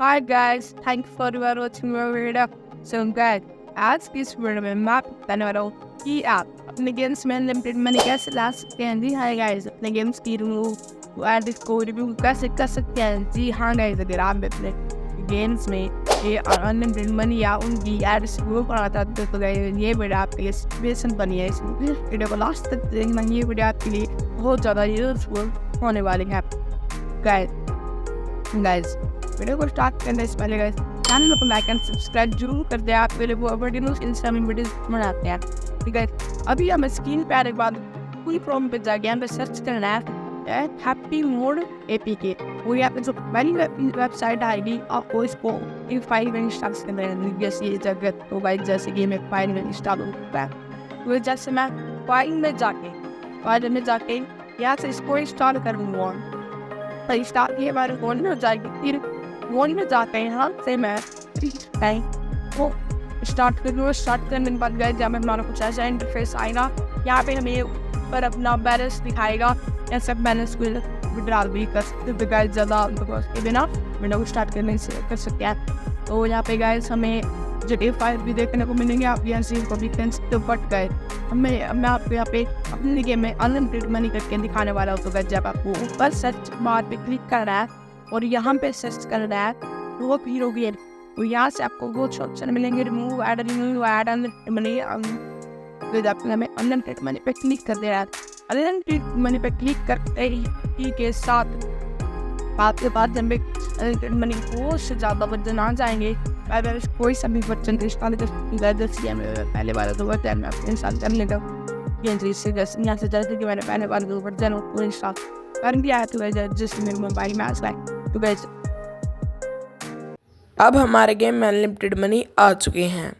Hi guys, thank you for watching my video. So guys, आज की इस video में मैं आपको बताने वाला हूँ कि आप अपने गेम्स में अनलिमिटेड मनी कैसे ला सकते हैं। जी हाँ गाइस, अपने गेम्स की रिव्यू एंड इसको रिव्यू कैसे कर सकते हैं। जी हाँ गाइस, अगर आप अपने गेम्स में ये अनलिमिटेड मनी या उनकी एड्स रिव्यू करना चाहते हो तो गाइस ये वीडियो आपके लिए स्पेशल बनी है। इस वीडियो को लास्ट तक देखना, ये वीडियो आपके लिए बहुत ज़्यादा यूजफुल होने वाली है। गाइस वीडियो को स्टार्ट करने से पहले गाइस चैनल को लाइक एंड सब्सक्राइब जरूर कर दे। आप मेरे वो वीडियो इंस्टा में वीडियोस बनाते हैं। ठीक है, अभी हम स्क्रीन पे आने के बाद कोई प्रॉब्लम पे जाके यहाँ पे सर्च करना है हैप्पी मोड एपीके। वो यहाँ पे जो पहली वेबसाइट आएगी आपको इसको एक फाइल में इंस्टॉल करना है। जैसे ये जगह तो गाइस जैसे कि मैं फाइल में इंस्टॉल होता है तो जैसे मैं फाइल में जाके यहाँ से इसको इंस्टॉल करूँगा तो स्टार्ट ये हमारे फोन में हो जाएगी। फिर फोन में जाते हैं यहाँ से मैं वो स्टार्ट करने के बाद गए जहाँ पे हमारा कुछ ऐसा इंटरफेस आएगा। यहाँ पे हमें ऊपर अपना बैलेंस दिखाएगा, ऐसा बैलेंस को विड्रॉल भी कर सकते हैं। गाइस ज़्यादा के बिना वीडियो को स्टार्ट करने से कर सकते हैं। तो यहाँ पे गाइस हमें GTA 5 भी देखने को मिलेंगे। आप यहाँ से इनको भी कर सकते हो। बट गए मैं आपको यहाँ पे अपने गेम में अनलिमिटेड मनी करके दिखाने वाला हूँ। तो गाइस जब आपको ऊपर सर्च बार पे क्लिक करना है और यहाँ पे सर्च करना है तो वो फिर होगी तो यहाँ से आपको वो ऑप्शन मिलेंगे रिमूव एड अनलिमिटेड मनी। हमें अनलिमिटेड मनी पे क्लिक कर देना है। अनलिमिटेड मनी पे क्लिक करते ही के साथ आपके पास जब अनलिमिटेड मनी बहुत से ज़्यादा वर्जन आ जाएंगे। अगर कोई सा भी वर्जन इंस्टॉल पहले वाला तो वर्जन में आपको इंस्टॉल कर लेगा। जैसे यहाँ से जैसे कि मैंने पहले वाला दो वर्जन उसको इंस्टॉल कर दिया है तो जिससे मेरे मोबाइल में आ जाए। तो गाइस अब हमारे गेम में अनलिमिटेड मनी आ चुके हैं।